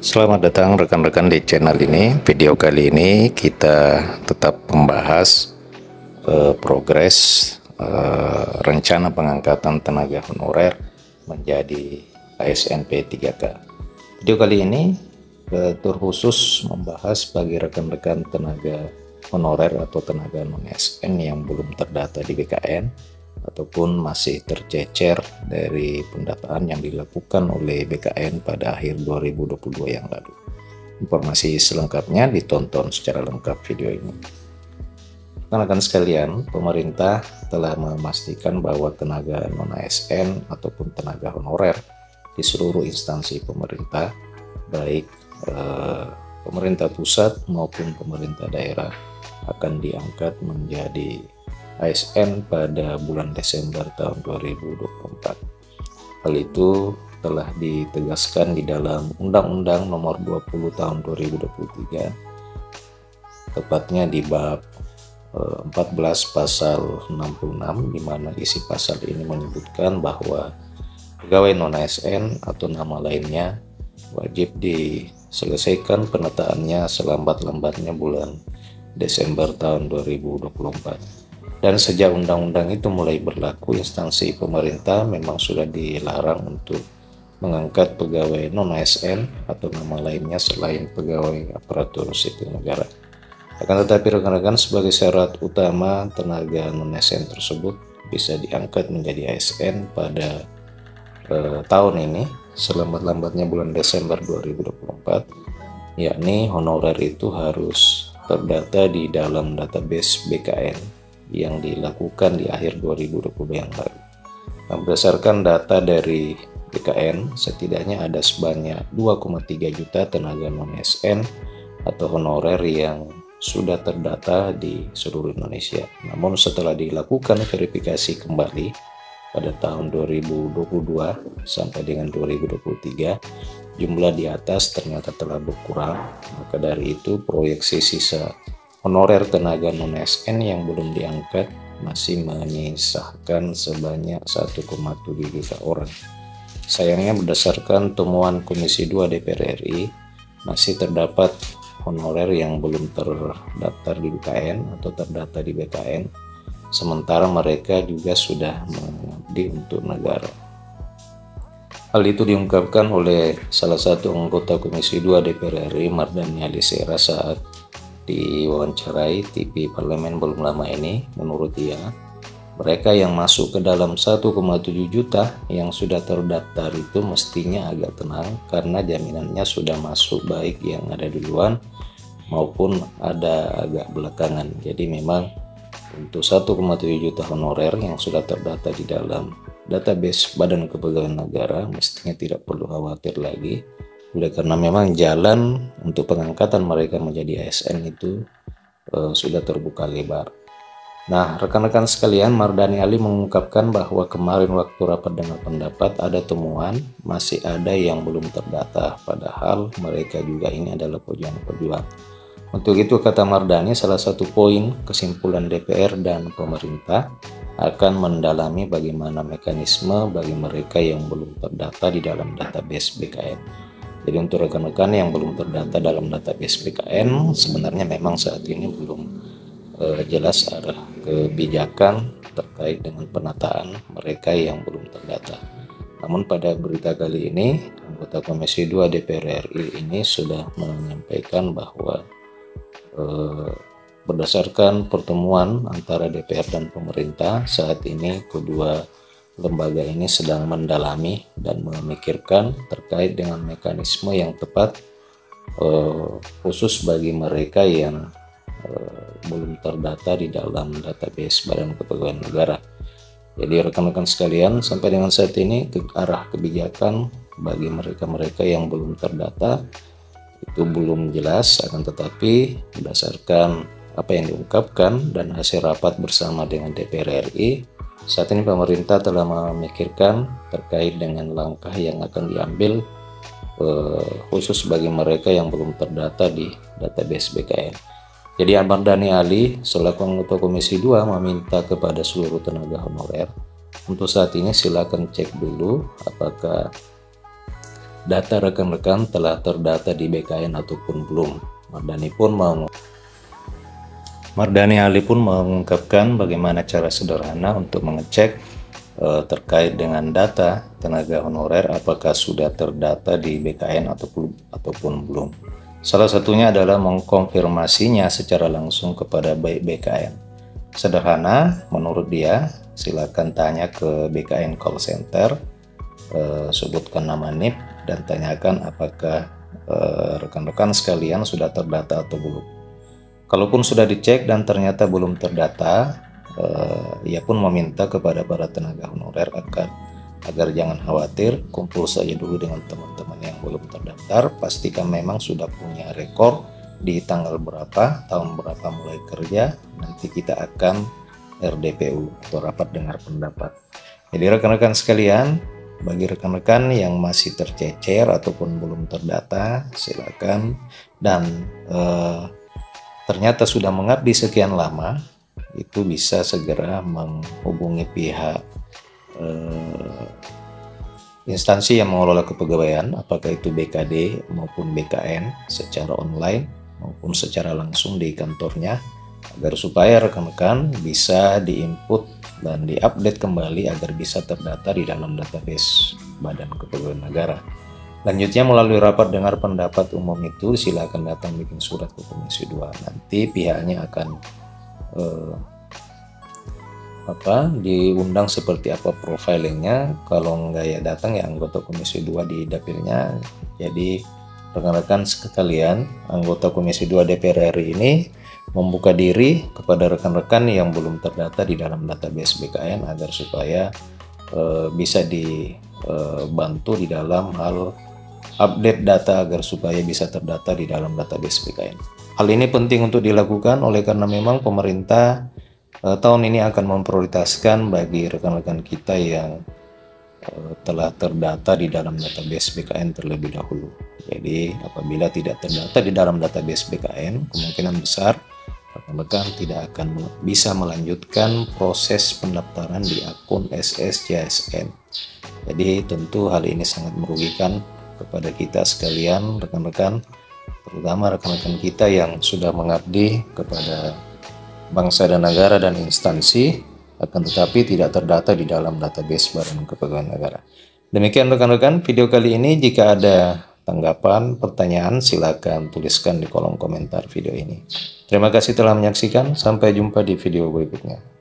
Selamat datang rekan-rekan di channel ini. Video kali ini kita tetap membahas progres rencana pengangkatan tenaga honorer menjadi ASN P3K. Video kali ini terkhusus membahas bagi rekan-rekan tenaga honorer atau tenaga non-ASN yang belum terdata di BKN ataupun masih tercecer dari pendataan yang dilakukan oleh BKN pada akhir 2022 yang lalu. Informasi selengkapnya ditonton secara lengkap video ini. Rekan-rekan sekalian, pemerintah telah memastikan bahwa tenaga non-ASN ataupun tenaga honorer di seluruh instansi pemerintah, baik pemerintah pusat maupun pemerintah daerah, akan diangkat menjadi ASN pada bulan Desember tahun 2024. Hal itu telah ditegaskan di dalam Undang-Undang Nomor 20 Tahun 2023, tepatnya di bab 14 pasal 66, di mana isi pasal ini menyebutkan bahwa pegawai non-ASN atau nama lainnya wajib diselesaikan penetaannya selambat-lambatnya bulan Desember tahun 2024. Dan sejak undang-undang itu mulai berlaku, instansi pemerintah memang sudah dilarang untuk mengangkat pegawai non-ASN atau nama lainnya selain pegawai aparatur sipil negara. Akan tetapi rekan-rekan, sebagai syarat utama tenaga non-ASN tersebut bisa diangkat menjadi ASN pada tahun ini selambat-lambatnya bulan Desember 2024, yakni honorer itu harus terdata di dalam database BKN yang dilakukan di akhir 2020 yang lalu. Nah, berdasarkan data dari BKN, setidaknya ada sebanyak 2,3 juta tenaga non-ASN atau honorer yang sudah terdata di seluruh Indonesia. Namun setelah dilakukan verifikasi kembali pada tahun 2022 sampai dengan 2023, jumlah di atas ternyata telah berkurang. Maka dari itu, proyeksi sisa honorer tenaga non-ASN yang belum diangkat masih menyisakan sebanyak 1,7 juta orang. Sayangnya, berdasarkan temuan Komisi 2 DPR RI, masih terdapat honorer yang belum terdaftar di BKN atau terdata di BKN, sementara mereka juga sudah mengabdi untuk negara. Hal itu diungkapkan oleh salah satu anggota Komisi 2 DPR RI, Mardhani Alisera, saat diwawancarai TV Parlemen belum lama ini. Menurut dia, mereka yang masuk ke dalam 1,7 juta yang sudah terdaftar itu mestinya agak tenang karena jaminannya sudah masuk, baik yang ada duluan maupun ada agak belakangan. Jadi memang untuk 1,7 juta honorer yang sudah terdata di dalam database Badan Kepegawaian Negara mestinya tidak perlu khawatir lagi, oleh karena memang jalan untuk pengangkatan mereka menjadi ASN itu sudah terbuka lebar. Nah, rekan-rekan sekalian, Mardhani Ali mengungkapkan bahwa kemarin waktu rapat dengar pendapat ada temuan masih ada yang belum terdata, padahal mereka juga ini adalah pejuang-pejuang. Untuk itu, kata Mardhani, salah satu poin kesimpulan DPR dan pemerintah akan mendalami bagaimana mekanisme bagi mereka yang belum terdata di dalam database BKN. Jadi untuk rekan-rekan yang belum terdata dalam database BKN, sebenarnya memang saat ini belum jelas arah kebijakan terkait dengan penataan mereka yang belum terdata. Namun pada berita kali ini, anggota Komisi 2 DPR RI ini sudah menyampaikan bahwa berdasarkan pertemuan antara DPR dan pemerintah, saat ini kedua lembaga ini sedang mendalami dan memikirkan terkait dengan mekanisme yang tepat khusus bagi mereka yang belum terdata di dalam database Badan Kepegawaian Negara. Jadi rekan-rekan sekalian, sampai dengan saat ini arah kebijakan bagi mereka-mereka yang belum terdata itu belum jelas, akan tetapi berdasarkan apa yang diungkapkan dan hasil rapat bersama dengan DPR RI, saat ini pemerintah telah memikirkan terkait dengan langkah yang akan diambil khusus bagi mereka yang belum terdata di database BKN. Jadi Mardhani Ali selaku anggota Komisi 2 meminta kepada seluruh tenaga honorer untuk saat ini silakan cek dulu apakah data rekan-rekan telah terdata di BKN ataupun belum. Mardani Ali pun mengungkapkan bagaimana cara sederhana untuk mengecek terkait dengan data tenaga honorer apakah sudah terdata di BKN ataupun belum. Salah satunya adalah mengkonfirmasinya secara langsung kepada BKN. Sederhana menurut dia, silakan tanya ke BKN call center, sebutkan nama NIP dan tanyakan apakah rekan-rekan sekalian sudah terdata atau belum. Kalaupun sudah dicek dan ternyata belum terdata, ia pun meminta kepada para tenaga honorer agar jangan khawatir, kumpul saja dulu dengan teman-teman yang belum terdaftar, pastikan memang sudah punya rekor di tanggal berapa, tahun berapa mulai kerja, nanti kita akan RDPU atau rapat dengar pendapat. Jadi rekan-rekan sekalian, bagi rekan-rekan yang masih tercecer ataupun belum terdata, silakan, dan ternyata sudah mengabdi sekian lama, itu bisa segera menghubungi pihak instansi yang mengelola kepegawaian, apakah itu BKD maupun BKN secara online maupun secara langsung di kantornya, agar supaya rekan-rekan bisa diinput dan diupdate kembali agar bisa terdata di dalam database Badan Kepegawaian Negara. Lanjutnya melalui rapat dengar pendapat umum itu silakan datang bikin surat ke Komisi 2. Nanti pihaknya akan diundang seperti apa profilingnya. Kalau enggak ya datang ya anggota Komisi 2 di dapilnya. Jadi rekan-rekan sekalian, anggota Komisi 2 DPR RI ini membuka diri kepada rekan-rekan yang belum terdata di dalam database BKN agar supaya bisa dibantu di dalam hal update data agar supaya bisa terdata di dalam database BKN. Hal ini penting untuk dilakukan oleh karena memang pemerintah tahun ini akan memprioritaskan bagi rekan-rekan kita yang telah terdata di dalam database BKN terlebih dahulu. Jadi apabila tidak terdata di dalam database BKN, kemungkinan besar rekan-rekan tidak akan bisa melanjutkan proses pendaftaran di akun SSJSN. Jadi tentu hal ini sangat merugikan kepada kita sekalian rekan-rekan, terutama rekan-rekan kita yang sudah mengabdi kepada bangsa dan negara dan instansi, akan tetapi tidak terdata di dalam database Badan Kepegawaian Negara. Demikian rekan-rekan video kali ini. Jika ada tanggapan, pertanyaan, silakan tuliskan di kolom komentar video ini. Terima kasih telah menyaksikan. Sampai jumpa di video berikutnya.